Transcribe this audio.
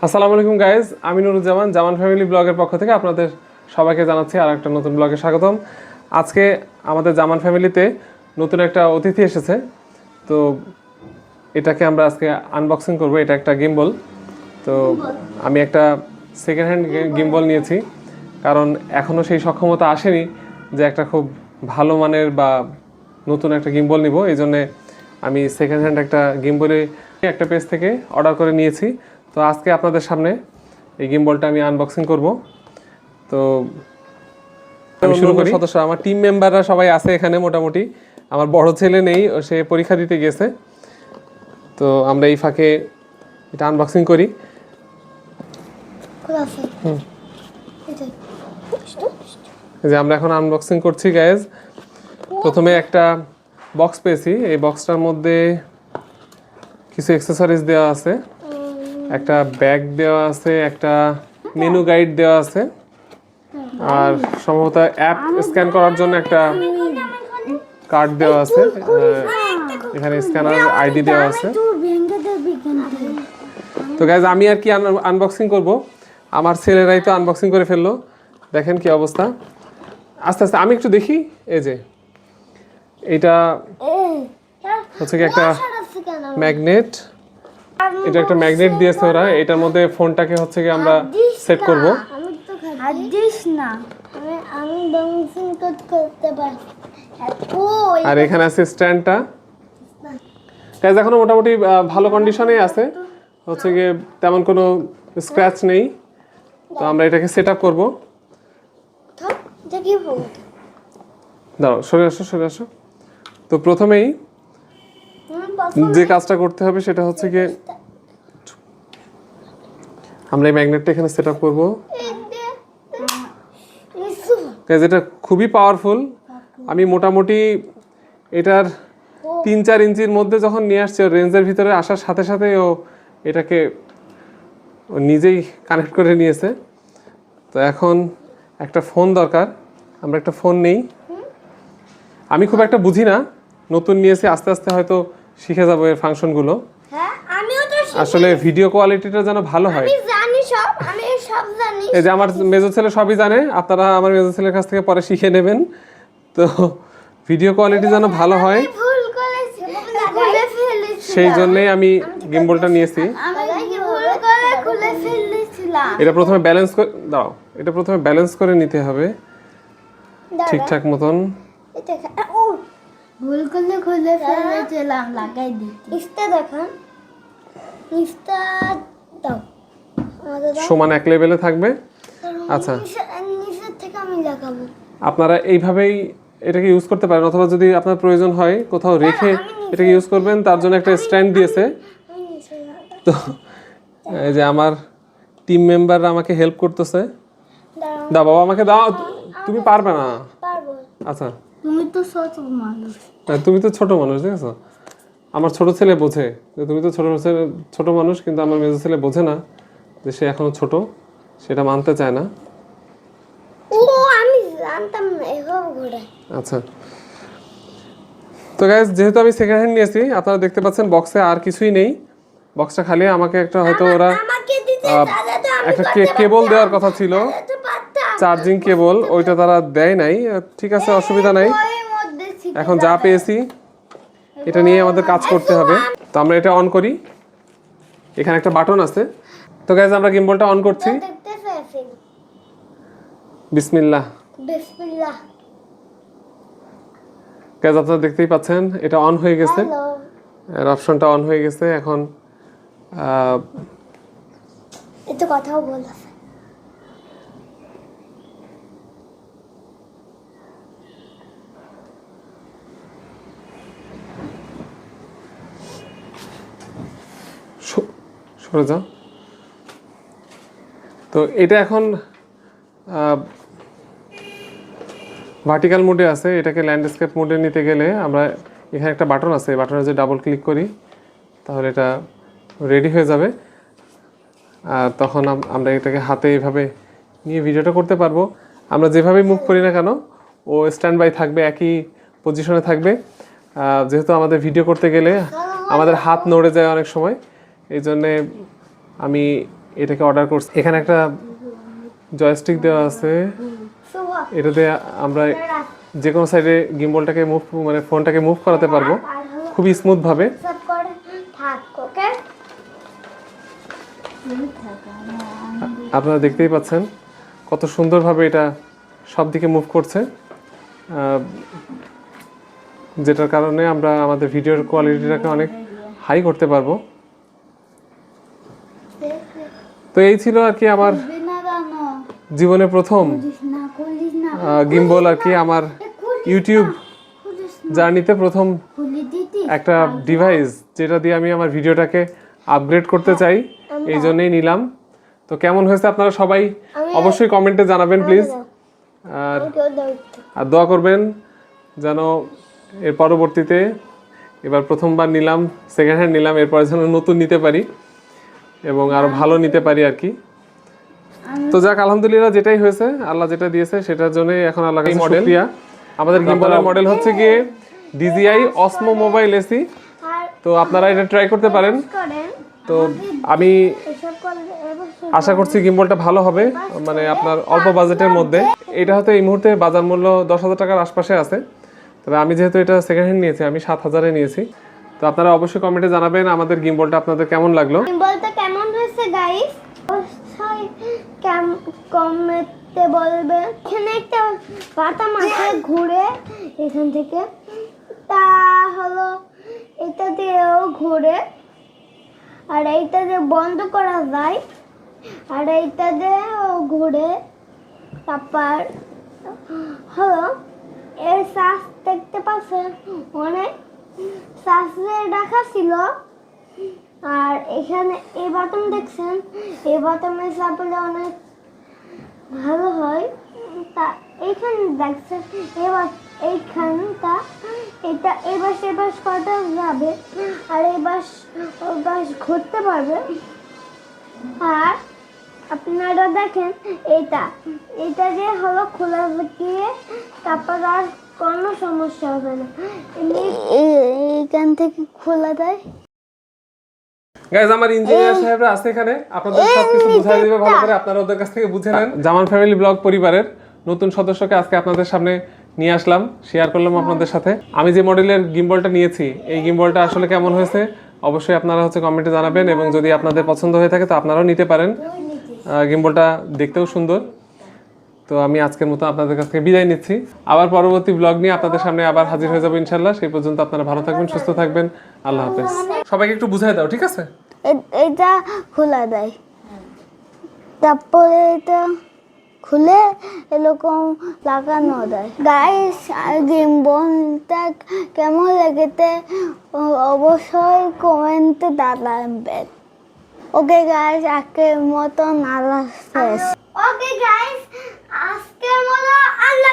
আসসালামু আলাইকুম গাইজ, আমি নুরুজ্জামান জামান ফ্যামিলি ব্লগের পক্ষ থেকে আপনাদের সবাইকে জানাচ্ছি আর একটা নতুন ব্লগে স্বাগতম। আজকে আমাদের জামান ফ্যামিলিতে নতুন একটা অতিথি এসেছে, তো এটাকে আমরা আজকে আনবক্সিং করব। এটা একটা গিম্বল। তো আমি একটা সেকেন্ড হ্যান্ড গিম্বল নিয়েছি, কারণ এখনও সেই সক্ষমতা আসেনি যে একটা খুব ভালো মানের বা নতুন একটা গিম্বল নিব। এই জন্যে আমি সেকেন্ড হ্যান্ড একটা গিম্বলে একটা পেজ থেকে অর্ডার করে নিয়েছি। তো আজকে আপনাদের সামনে এই গিম্বলটা আমি আনবক্সিং করব। তো আমি শুরু করি। সদস্য আমার টিম মেম্বাররা সবাই আছে এখানে মোটামুটি। আমার বড় ছেলে নেই, সে পরীক্ষা দিতে গেছে। তো আমরা এই ফাঁকে এটা আনবক্সিং করি। এই যে আমরা এখন আনবক্সিং করছি গাইজ। প্রথমে একটা বক্স পেয়েছি, এই বক্সটার মধ্যে কিছু অ্যাক্সেসরিজ দেওয়া আছে, একটা ব্যাগ দেওয়া আছে, একটা মেনু গাইড দেওয়া আছে, আর সম্ভবত অ্যাপ স্ক্যান করার জন্য একটা কার্ড দেওয়া আছে। এখানে স্ক্যানার আইডি দেওয়া আছে। তো গাইজ আমি আর কি আনবক্সিং করব, আমার ছেলেরাই তো আনবক্সিং করে ফেললো। দেখেন কি অবস্থা। আস্তে আস্তে আমি একটু দেখি। এই যে এটা হচ্ছে কি একটা ম্যাগনেট, এটা একটা ম্যাগনেট দিয়েছে ওরা। এটার মধ্যে ফোনটাকে হচ্ছে কি আমরা সেট করব। আর এখানে আছে স্ট্যান্ডটা। গাইজ এখনো মোটামুটি ভালো কন্ডিশনেই আছে, হচ্ছে গিয়ে তেমন কোনো স্ক্র্যাচ নেই। তো আমরা এটাকে সেট আপ করবো। দাঁড়াও, সরে আসো সরে আসো। তো প্রথমেই যে কাজটা করতে হবে সেটা হচ্ছে গিয়ে আমরা এই ম্যাগনেটটা এখানে সেট আপ করবো। এটা খুবই পাওয়ারফুল। আমি মোটামুটি এটার 3-4 ইঞ্চির মধ্যে যখন নিয়ে আসছে, ওর রেঞ্জের ভিতরে আসার সাথে সাথে ও এটাকে নিজেই কানেক্ট করে নিয়েছে। তো এখন একটা ফোন দরকার, আমরা একটা ফোন নেই। আমি খুব একটা বুঝি না, নতুন নিয়েছি, আস্তে আস্তে হয়তো শিখে যাবো এর ফাংশনগুলো। আসলে ভিডিও কোয়ালিটিটা যেন ভালো হয়। এই যে আমার মেজো ছেলে সবই জানে, আপনারা আমার মেজো ছেলের কাছ থেকে পরে শিখে নেবেন। তো ভিডিও কোয়ালিটি যেন ভালো হয়, সেই জন্যই আমি গিম্বলটা নিয়েছি। এটা প্রথমে ব্যালেন্স করে দাও, এটা প্রথমে ব্যালেন্স করে নিতে হবে ঠিকঠাক মতন। ভুল করলে খুলে ফেলেছিলাম, লাগাই দিতে। ইস্তা দেখান, ইস্তা দাও, সমান এক লেভেলে থাকবে। আচ্ছা, নিচের থেকে আমি লাগাবো। আপনারা এইভাবেই এটাকে ইউজ করতে পারেন, অথবা যদি আপনার প্রয়োজন হয় কোথাও রেখে এটাকে ইউজ করবেন, তার জন্য একটা স্ট্যান্ড দিয়েছে। তো এই যে আমার টিম মেম্বাররা আমাকে হেল্প করতেছে। দাও বাবা, আমাকে দাও, তুমি পারবে না। আচ্ছা, তুমি তো ছোট মানুষ। তুমি তো ছোট মানুষ, ঠিক আছে। আমার ছোট ছেলে বোঝে যে তুমি তো ছোট মানুষ, কিন্তু আমার মেজো ছেলে বোঝে না যে সে এখনো ছোট, সেটা মানতে চায় না। ও আমি জানতাম না এভাবে ঘোরে। আচ্ছা, তো গাইস যেহেতু আমি সেকেন্ড হ্যান্ড নিয়েছি, আপনারা দেখতে পাচ্ছেন বক্সে আর কিছুই নেই। বক্সটা খালি। আমাকে একটা হয়তো ওরা একটা কেবল দেওয়ার কথা ছিল, চার্জিং কেবল, ওইটা তারা দেয় নাই। ঠিক আছে, অসুবিধা নাই। এখন যা পেয়েছি এটা নিয়ে আমাদের কাজ করতে হবে। তো আমরা এটা অন করি। এখানে একটা বাটন আছে। তো গাইস আমরা গিম্বলটা অন করছি। বিসমিল্লাহ। বিসমিল্লাহ। গাইস আপনারা দেখতেই পাচ্ছেন এটা অন হয়ে গেছে, এর অপশনটা অন হয়ে গেছে। এখন এটা কথাও বলছে। সরে যাও। তো এটা এখন ভার্টিক্যাল মোডে আছে। এটাকে ল্যান্ডস্কেপ মোডে নিতে গেলে আমরা এখানে একটা বাটন আছে, বাটনে যদি ডাবল ক্লিক করি তাহলে এটা রেডি হয়ে যাবে। আর তখন আমরা এটাকে হাতে এইভাবে নিয়ে ভিডিওটা করতে পারবো। আমরা যেভাবেই মুভ করি না কেন ও স্ট্যান্ড বাই থাকবে, একই পজিশনে থাকবে। যেহেতু আমাদের ভিডিও করতে গেলে আমাদের হাত নড়ে যায় অনেক সময়, এই জন্যে আমি এটাকে অর্ডার করছি। এখানে একটা জয়স্টিক দেওয়া আছে, শুভ এটাতে আমরা যে কোনো সাইডে গিম্বলটাকে মানে ফোনটাকে মুভ করাতে পারবো খুবই স্মুথভাবে। সব করে থাক ওকে আপনারা দেখতেই পাচ্ছেন কত সুন্দরভাবে এটা সব দিকে মুভ করছে, যেটার কারণে আমরা আমাদের ভিডিওর কোয়ালিটিটাকে অনেক হাই করতে পারবো। তো এই ছিল আর কি আমার বিনা দানো জীবনে প্রথম খুলিস না গিম্বল আর কি, আমার ইউটিউব জার্নিতে প্রথম খুলি দিতি একটা ডিভাইস যেটা দিয়ে আমি আমার ভিডিওটাকে আপগ্রেড করতে চাই, এই জন্যই নিলাম। তো কেমন হয়েছে আপনারা সবাই অবশ্যই কমেন্টে জানাবেন প্লিজ, আর দোয়া করবেন যেন এর পরবর্তীতে, এবার প্রথমবার নিলাম, সেকেন্ড হ্যান্ড নিলাম, এরপর যেন নতুন নিতে পারি এবং আরো ভালো নিতে পারি আর কি। তো যাক, আলহামদুলিল্লাহ যেটাই হয়েছে, আল্লাহ যেটা দিয়েছে সেটার জন্যই এখন আল্লাহ কাছে শুকরিয়া। আমাদের গিম্বলের মডেল হচ্ছে গিয়ে DJI Osmo Mobile AC। তো আপনারা এটা ট্রাই করতে পারেন। করেন তো আমি এসব করলে এবার আশা করছি গিম্বলটা ভালো হবে, মানে আপনার অল্প বাজেটের মধ্যে। এটা হয়তো এই মুহূর্তে বাজার মূল্য 10,000 টাকার আশপাশে আছে, তবে আমি যেহেতু এটা সেকেন্ড হ্যান্ড নিয়েছি, আমি 7,000-এ নিয়েছি। তো আপনারা অবশ্যই কমেন্টে জানাবেন আমাদের গিম্বলটা আপনাদের কেমন লাগলো। বলতে কেমন হয়েছে গাইস, অবশ্যই কমেন্টে বলবে। এখানে একটা পাতা মাঠে ঘুরে এখান থেকে, তা হলো এটা দিয়েও ঘুরে, আর এইটা দিয়ে বন্ধ করা যায়, আর এইটা দিয়েও ঘুরে। তারপর হলো এর শ্বাস দেখতে পাচ্ছেন, অনেক শ্বাসে রাখা ছিল। আর এখানে এই বাটন দেখছেন, এই বাটনে চাপলে অনেক ভালো হয়। তা এইখানে দেখছেন এবার এইখানটা, এটা এবার সেবার করা যাবে, আর এবার ওবার ঘুরতে পারবে। আর আপনারা দেখেন এটা এটা যে হলো খোলা গিয়ে, তারপর আর কোনো সমস্যা হবে না, এইখান থেকে খোলা দেয়। গাইজ, আমার ইঞ্জিনিয়ার সাহেবরা আছে এখানে, আপনাদের সবকিছু বুঝাই দিবে ভালো করে, আপনারা ওদের কাছ থেকে বুঝে নেন। জামান ফ্যামিলি ব্লগ পরিবারের নতুন সদস্যকে আজকে আপনাদের সামনে নিয়ে আসলাম, শেয়ার করলাম আপনাদের সাথে। আমি যে মডেলের গিম্বলটা নিয়েছি, এই গিম্বলটা আসলে কেমন হয়েছে অবশ্যই আপনারা কমেন্টে জানাবেন, এবং যদি আপনাদের পছন্দ হয়ে থাকে তো আপনারাও নিতে পারেন। গিম্বলটা দেখতেও সুন্দর। তো আমি আজকের মতো আপনাদের কাছ থেকে বিদায় নিচ্ছি, আবার পরবর্তী ব্লগ নিয়ে আপনাদের সামনে আবার হাজির হয়ে যাবো ইনশাল্লাহ। সেই পর্যন্ত আপনারা ভালো থাকবেন, সুস্থ থাকবেন, আল্লাহ হাফেজ। সবাইকে একটু বুঝাই দাও, ঠিক আছে? এটা খোলা দেয়, তারপরে এটা খুলে এরকম লাগানো দেয়। গাইস, গিম্বলটা কেমন লেগেছে অবশ্যই কমেন্টে জানাবেন। ওকে গাইস, আজকের মতো আল্লাহ হাফেজ। ওকে গাইস, আজকের মতো আল্লাহ